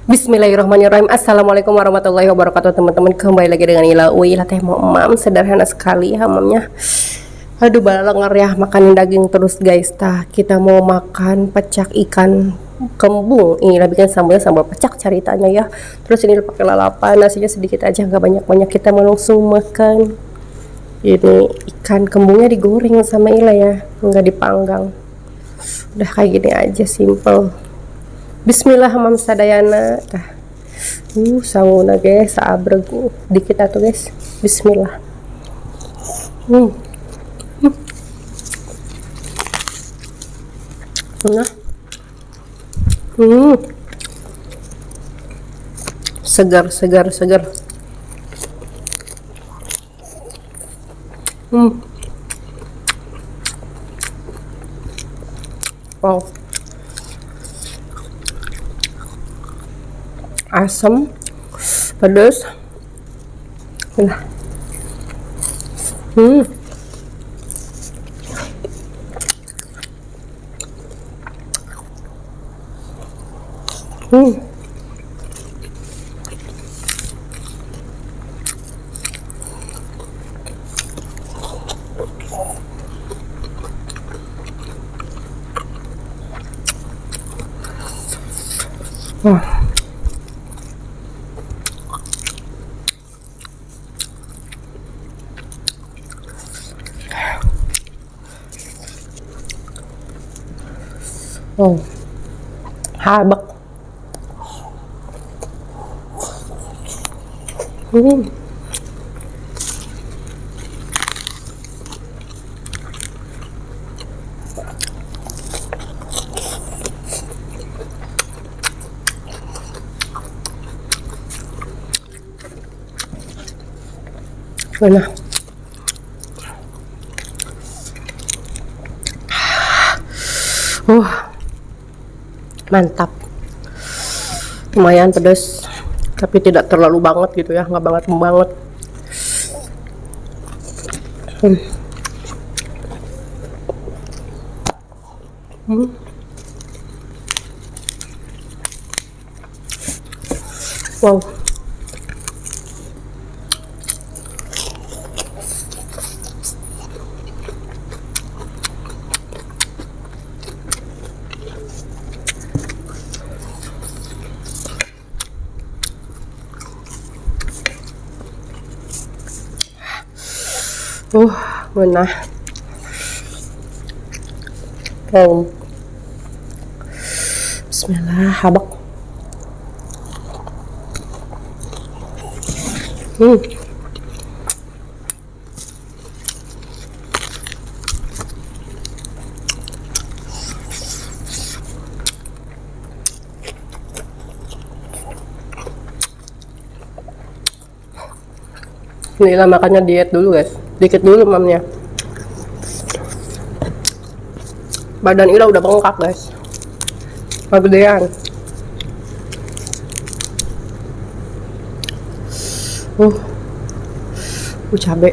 Bismillahirrahmanirrahim. Assalamualaikum warahmatullahi wabarakatuh, teman-teman. Kembali lagi dengan Ila. Ila teh mau mam sederhana sekali ya mamnya. Aduh balanger ya makanin daging terus guys. Kita mau makan pecak ikan kembung. Ini bikin sambal pecak ceritanya ya. Terus ini pakai lalapan, nasinya sedikit aja, nggak banyak-banyak. Kita mau langsung makan. Ini ikan kembungnya digoreng sama Ila ya, nggak dipanggang. Udah kayak gini aja, simple. Bismillah mam sadayana sanguna guys, saabreg dikit atuh guys. Bismillah. Nah. Segar. Wow. Asam, pedas. Nah. Wah. Oh, habak. Mana? Mantap, lumayan pedas tapi tidak terlalu banget gitu ya, nggak banget banget. Wow. Mana? Oh. Bismillah, habak. Inilah makannya diet dulu guys, dikit dulu mamnya. Badan Ila udah bengkak guys, kegedean. Cabe.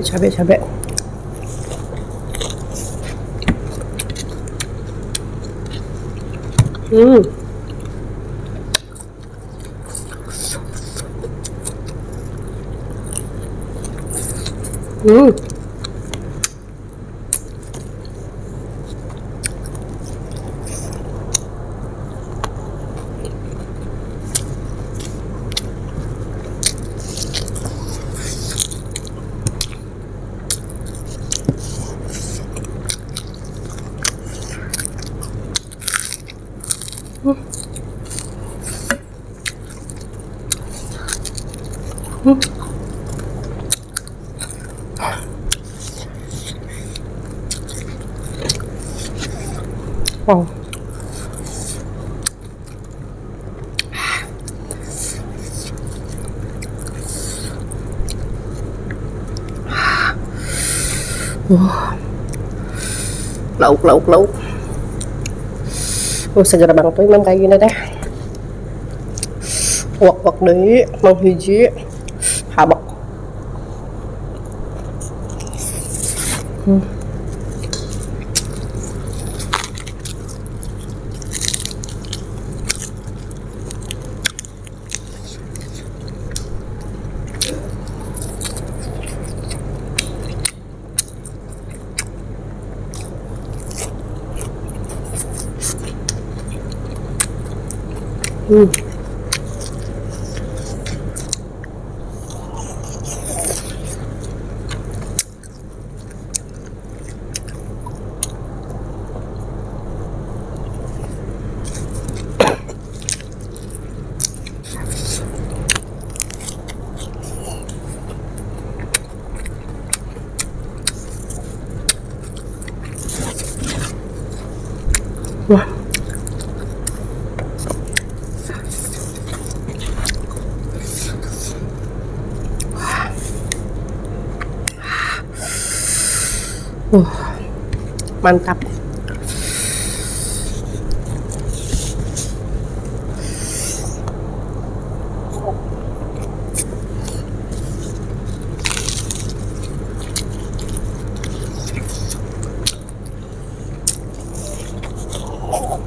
Wow. Lauk. Segar banget tuh emang kayak gini teh. Wak deui mang hiji habak. Hmm. Wah. Mantap.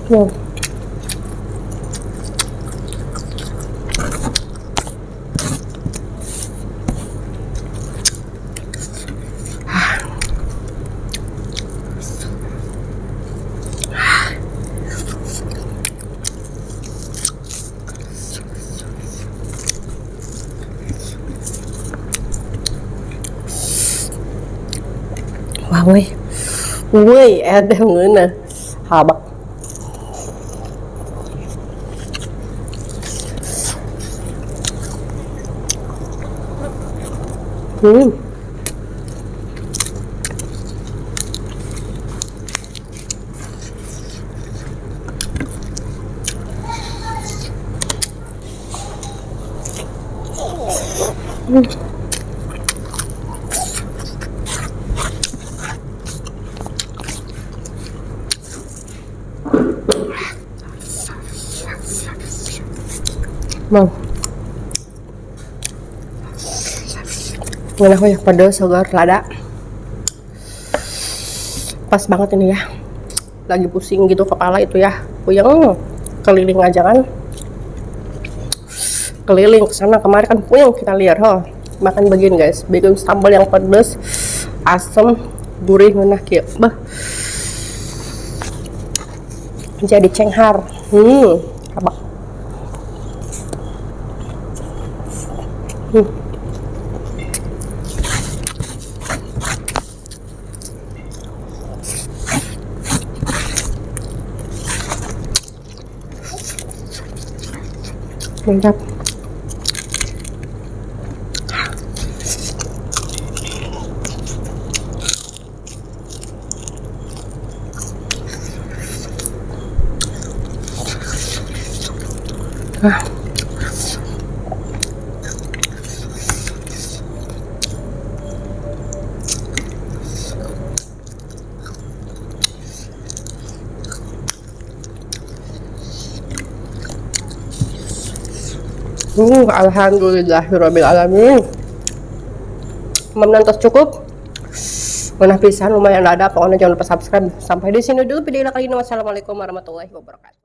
Wow. Wow ơi, ui em đang ngứa nè, hà bạc. Ừ. Vâng, enak ya, pedas, segar, lada. Pas banget ini ya. Lagi pusing gitu kepala itu ya, puyeng, keliling aja kan. Keliling ke sana kemari kan puyeng kita lihat, makan begini guys, bikin sambal yang pedas, asam, gurih, enak ya. Bah. Jadi cenghar. Abak. Mantap. Alhamdulillahirabbil alamin. Menonton cukup. Mana pisan lumayan ada, pokoknya jangan lupa subscribe. Sampai di sini dulu video kali ini. Wassalamualaikum warahmatullahi wabarakatuh.